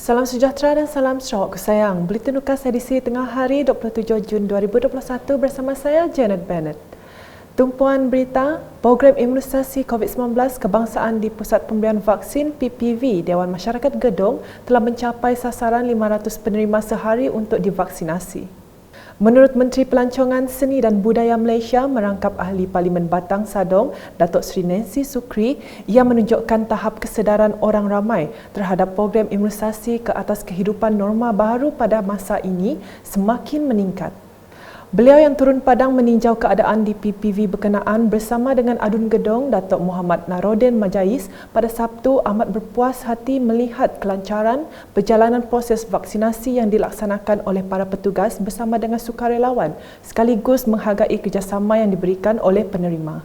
Salam sejahtera dan salam Sarawak sayang. Buletin Ukas edisi tengah hari 27 Jun 2021 bersama saya Janet Bennett. Tumpuan berita, program imunisasi COVID-19 kebangsaan di Pusat Pemberian Vaksin PPV Dewan Masyarakat Gedong telah mencapai sasaran 500 penerima sehari untuk divaksinasi. Menurut Menteri Pelancongan Seni dan Budaya Malaysia merangkap Ahli Parlimen Batang Sadong, Datuk Seri Nancy Sukri, ia menunjukkan tahap kesedaran orang ramai terhadap program imunisasi ke atas kehidupan norma baru pada masa ini semakin meningkat. Beliau yang turun padang meninjau keadaan di PPV berkenaan bersama dengan Adun Gedong, Datuk Muhammad Narodin Majais pada Sabtu amat berpuas hati melihat kelancaran perjalanan proses vaksinasi yang dilaksanakan oleh para petugas bersama dengan sukarelawan sekaligus menghargai kerjasama yang diberikan oleh penerima.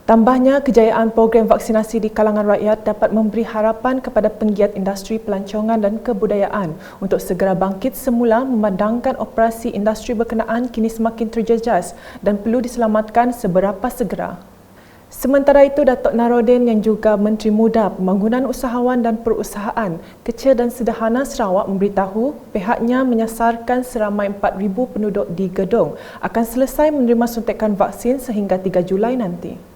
Tambahnya, kejayaan program vaksinasi di kalangan rakyat dapat memberi harapan kepada penggiat industri pelancongan dan kebudayaan untuk segera bangkit semula memandangkan operasi industri berkenaan kini semakin terjejas dan perlu diselamatkan seberapa segera. Sementara itu, Datuk Narodin yang juga Menteri Muda, Pembangunan Usahawan dan Perusahaan Kecil dan Sederhana Sarawak memberitahu pihaknya menyasarkan seramai 4,000 penduduk di Gedong akan selesai menerima suntikan vaksin sehingga 3 Julai nanti.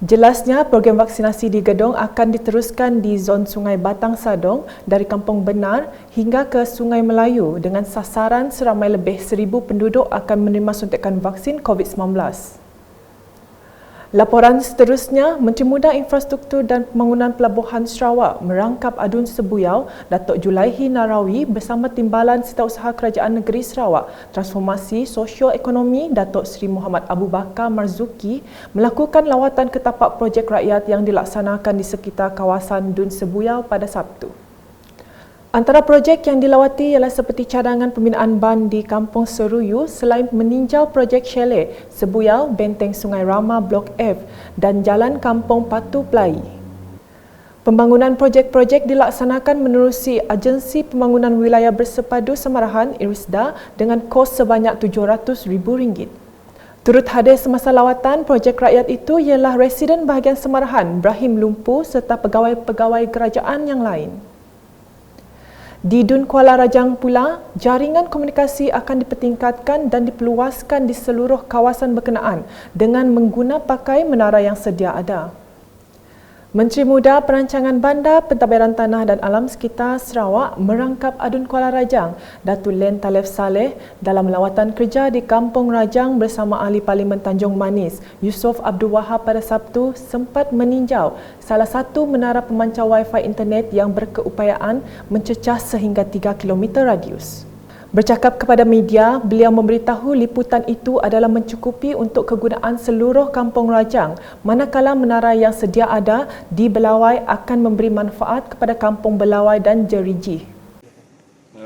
Jelasnya, program vaksinasi di Gedong akan diteruskan di zon Sungai Batang Sadong dari Kampung Benar hingga ke Sungai Melayu dengan sasaran seramai lebih 1,000 penduduk akan menerima suntikan vaksin COVID-19. Laporan seterusnya, Menteri Muda Infrastruktur dan Pembangunan Pelabuhan Sarawak merangkap Adun Sebuyau, Datuk Julaihi Narawi bersama Timbalan Setiausaha Kerajaan Negeri Sarawak Transformasi Sosio-Ekonomi Datuk Seri Muhammad Abu Bakar Marzuki melakukan lawatan ke tapak projek rakyat yang dilaksanakan di sekitar kawasan Dun Sebuyau pada Sabtu. Antara projek yang dilawati ialah seperti cadangan pembinaan ban di Kampung Seruyu selain meninjau projek chalet Sebuyau, Benteng Sungai Rama Blok F dan Jalan Kampung Patu Pelai. Pembangunan projek-projek dilaksanakan menerusi Agensi Pembangunan Wilayah Bersepadu Samarahan (IRISDA) dengan kos sebanyak RM700,000. Turut hadir semasa lawatan projek rakyat itu ialah Residen Bahagian Samarahan Ibrahim Lumpu serta pegawai-pegawai kerajaan yang lain. Di Dun Kuala Rajang pula, jaringan komunikasi akan dipertingkatkan dan diperluaskan di seluruh kawasan berkenaan dengan mengguna pakai menara yang sedia ada. Menteri Muda Perancangan Bandar, Pentadbiran Tanah dan Alam Sekitar Sarawak merangkap Adun Kuala Rajang, Datuk Len Talef Saleh dalam lawatan kerja di Kampung Rajang bersama Ahli Parlimen Tanjung Manis, Yusof Abdul Wahab pada Sabtu sempat meninjau salah satu menara pemancar Wi-Fi internet yang berkeupayaan mencecah sehingga 3 km radius. Bercakap kepada media, beliau memberitahu liputan itu adalah mencukupi untuk kegunaan seluruh Kampung Rajang, manakala menara yang sedia ada di Belawai akan memberi manfaat kepada Kampung Belawai dan Jeriji.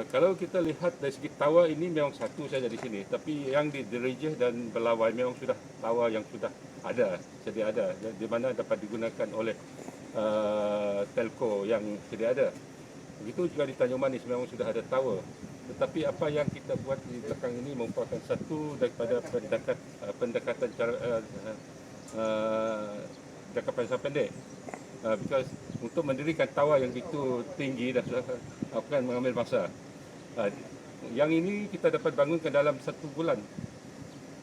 Kalau kita lihat dari segi tower ini memang satu saja di sini, tapi yang di Jeriji dan Belawai memang sudah tower yang sudah ada, sedia ada, di mana dapat digunakan oleh telco yang sedia ada. Begitu juga di Tanjung Manis memang sudah ada tower. Tetapi apa yang kita buat di belakang ini merupakan satu daripada pendekatan jangka panjang pendek. Because untuk mendirikan tower yang begitu tinggi dan akan mengambil masa. Yang ini kita dapat bangunkan dalam 1 bulan.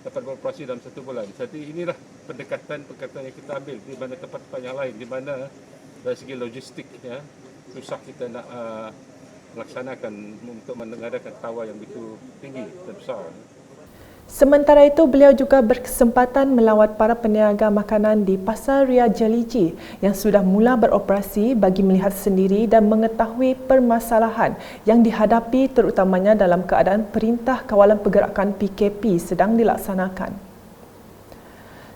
Dapat beroperasi dalam 1 bulan. Jadi inilah pendekatan yang kita ambil di mana tempat-tempat yang lain, di mana dari segi logistik ya, susah kita nak melaksanakan untuk mengadakan tower yang begitu tinggi dan besar. Sementara itu, beliau juga berkesempatan melawat para peniaga makanan di Pasar Ria Jeliji yang sudah mula beroperasi bagi melihat sendiri dan mengetahui permasalahan yang dihadapi terutamanya dalam keadaan Perintah Kawalan Pergerakan PKP sedang dilaksanakan.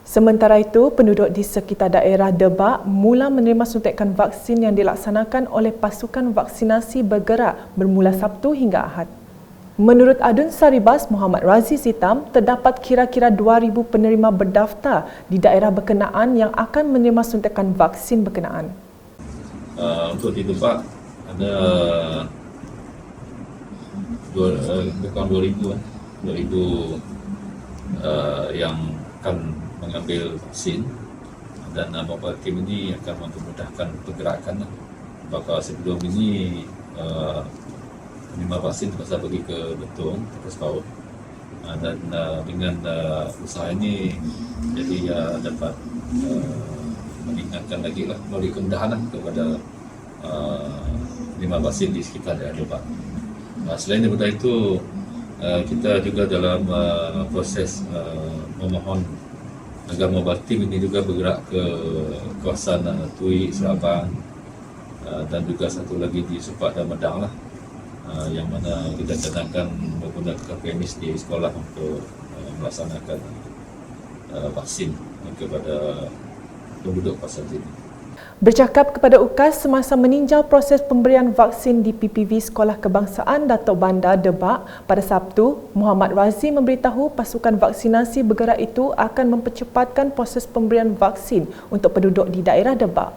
Sementara itu, penduduk di sekitar daerah Debak mula menerima suntikan vaksin yang dilaksanakan oleh pasukan vaksinasi bergerak bermula Sabtu hingga Ahad. Menurut Adun Saribas Muhammad Raziz Hitam, terdapat kira-kira 2,000 penerima berdaftar di daerah berkenaan yang akan menerima suntikan vaksin berkenaan. Untuk di Debak ada bukan 2,000 yang akan mengambil vaksin dan mobile team ini akan memudahkan pergerakan. Apakah sebelum ini penerima vaksin terpaksa pergi ke Betong, ke Sepaut. Dan dengan usaha ini jadi dapat meningkatkan lagi lah, memberi kemudahan lah kepada penerima vaksin di sekitar daerah Demak. Selain daripada itu, kita juga dalam proses memohon agar mobile team ini juga bergerak ke kawasan Tui, Serabang, dan juga satu lagi di Supak dan Medang lah, yang mana kita cadangkan menggunakan premis di sekolah untuk melaksanakan vaksin kepada penduduk kawasan ini. Bercakap kepada UKAS semasa meninjau proses pemberian vaksin di PPV Sekolah Kebangsaan Datuk Bandar Demak pada Sabtu, Muhammad Razi memberitahu pasukan vaksinasi bergerak itu akan mempercepatkan proses pemberian vaksin untuk penduduk di daerah Demak.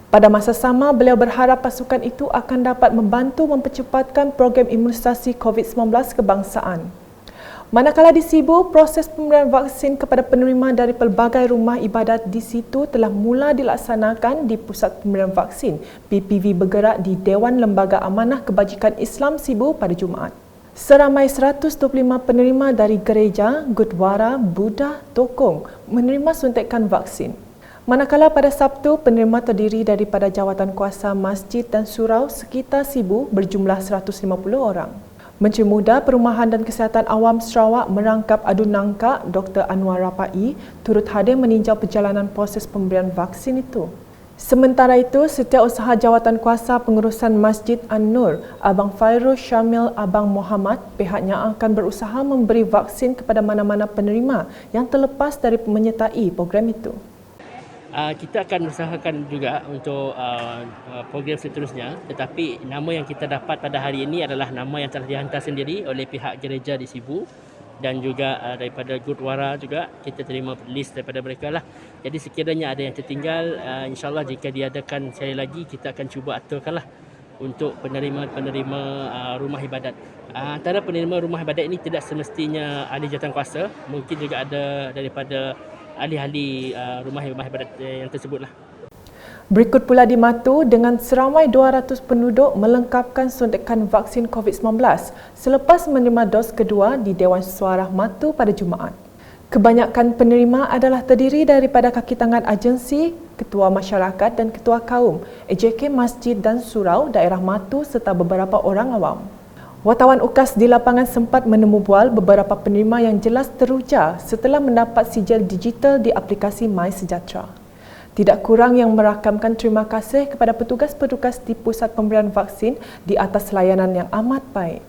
Pada masa sama, beliau berharap pasukan itu akan dapat membantu mempercepatkan program imunisasi COVID-19 kebangsaan. Manakala di Sibu, proses pemberian vaksin kepada penerima dari pelbagai rumah ibadat di situ telah mula dilaksanakan di Pusat Pemberian Vaksin PPV bergerak di Dewan Lembaga Amanah Kebajikan Islam Sibu pada Jumaat. Seramai 125 penerima dari gereja, gurdwara, Buddha, Tokong menerima suntikan vaksin. Manakala pada Sabtu, penerima terdiri daripada jawatankuasa masjid dan surau sekitar Sibu berjumlah 150 orang. Menteri Muda, Perumahan dan Kesihatan Awam Sarawak Merangkap Adu Nangka, Dr. Anwar Rapai, turut hadir meninjau perjalanan proses pemberian vaksin itu. Sementara itu, Setiausaha Jawatankuasa Pengurusan Masjid An-Nur, Abang Fairuz Syamil Abang Muhammad, pihaknya akan berusaha memberi vaksin kepada mana-mana penerima yang terlepas dari menyertai program itu. Kita akan usahakan juga untuk program seterusnya, tetapi nama yang kita dapat pada hari ini adalah nama yang telah dihantar sendiri oleh pihak gereja di Sibu dan juga daripada gurdwara juga kita terima list daripada mereka lah. Jadi sekiranya ada yang tertinggal, insyaAllah jika diadakan sekali lagi kita akan cuba aturkanlah untuk penerima-penerima rumah ibadat. Antara penerima rumah ibadat ini tidak semestinya ahli jawatankuasa, mungkin juga ada daripada ahli-ahli rumah ibadat yang tersebutlah. Berikut pula di Matu, dengan seramai 200 penduduk melengkapkan suntikan vaksin COVID-19 selepas menerima dos kedua di Dewan Suara Matu pada Jumaat. Kebanyakan penerima adalah terdiri daripada kaki tangan agensi, ketua masyarakat dan ketua kaum, AJK Masjid dan Surau daerah Matu serta beberapa orang awam. Wartawan UKAS di lapangan sempat menemu bual beberapa penerima yang jelas teruja setelah mendapat sijil digital di aplikasi MySejahtera. Tidak kurang yang merakamkan terima kasih kepada petugas-petugas di pusat pemberian vaksin di atas layanan yang amat baik.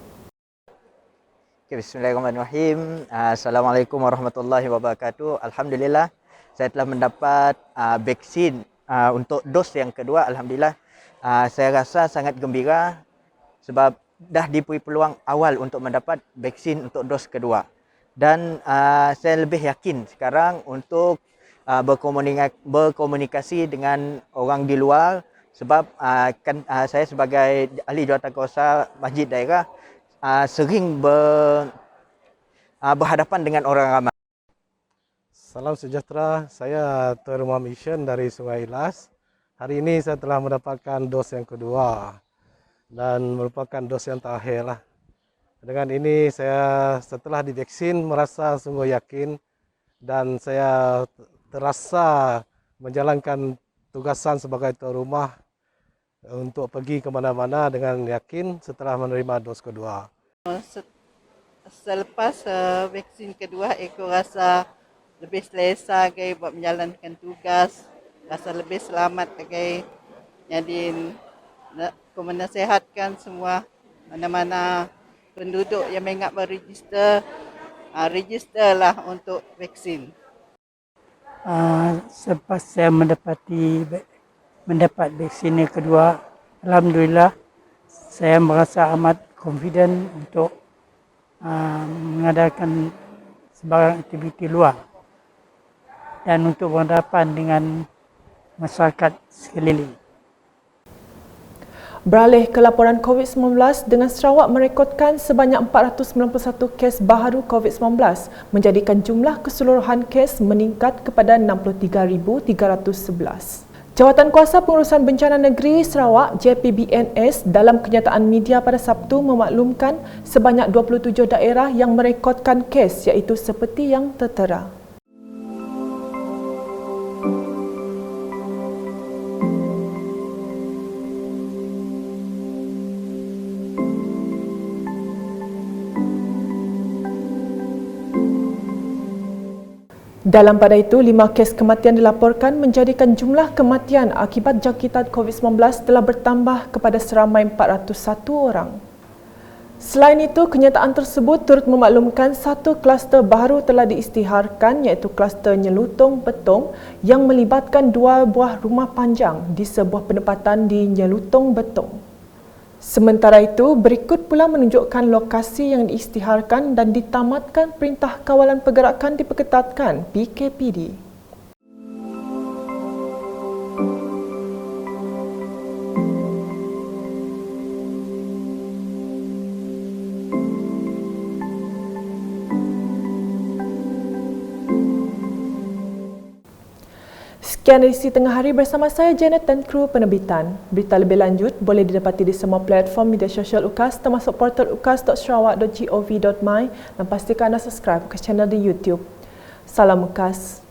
Bismillahirrahmanirrahim. Assalamualaikum warahmatullahi wabarakatuh. Alhamdulillah, saya telah mendapat vaksin untuk dos yang kedua. Alhamdulillah, saya rasa sangat gembira sebab dah diberi peluang awal untuk mendapat vaksin untuk dos kedua. Dan saya lebih yakin sekarang untuk berkomunikasi dengan orang di luar sebab saya sebagai ahli jawatankuasa masjid daerah sering berhadapan dengan orang ramai. Salam sejahtera, saya Tuan Rumah Mission dari Sungai Ilas. Hari ini saya telah mendapatkan dos yang kedua dan merupakan dos yang terakhir lah. Dengan ini saya setelah divaksin merasa sungguh yakin dan saya terasa menjalankan tugasan sebagai tuan rumah untuk pergi ke mana-mana dengan yakin setelah menerima dos kedua. Selepas vaksin kedua, aku rasa lebih selesa buat menjalankan tugas, rasa lebih selamat jadi aku menasihatkan semua mana-mana penduduk yang ingat berregister, registerlah untuk vaksin. Selepas saya mendapat vaksin yang kedua, alhamdulillah saya merasa amat confident untuk mengadakan sebarang aktiviti luar dan untuk berhadapan dengan masyarakat sekeliling. Beralih ke laporan COVID-19, dengan Sarawak merekodkan sebanyak 491 kes baharu COVID-19 menjadikan jumlah keseluruhan kes meningkat kepada 63,311. Jawatan Kuasa Pengurusan Bencana Negeri Sarawak JPBNS dalam kenyataan media pada Sabtu memaklumkan sebanyak 27 daerah yang merekodkan kes iaitu seperti yang tertera. Dalam pada itu, 5 kes kematian dilaporkan menjadikan jumlah kematian akibat jangkitan COVID-19 telah bertambah kepada seramai 401 orang. Selain itu, kenyataan tersebut turut memaklumkan satu kluster baru telah diisytiharkan iaitu kluster Nyelutong Betong yang melibatkan 2 buah rumah panjang di sebuah penempatan di Nyelutong Betong. Sementara itu, berikut pula menunjukkan lokasi yang diisytiharkan dan ditamatkan Perintah Kawalan Pergerakan diperketatkan PKPD. Sekian edisi Tengah Hari bersama saya Janet dan kru penerbitan. Berita lebih lanjut boleh didapati di semua platform media sosial UKAS termasuk portal ukas.sarawak.gov.my dan pastikan anda subscribe ke channel di YouTube. Salam UKAS.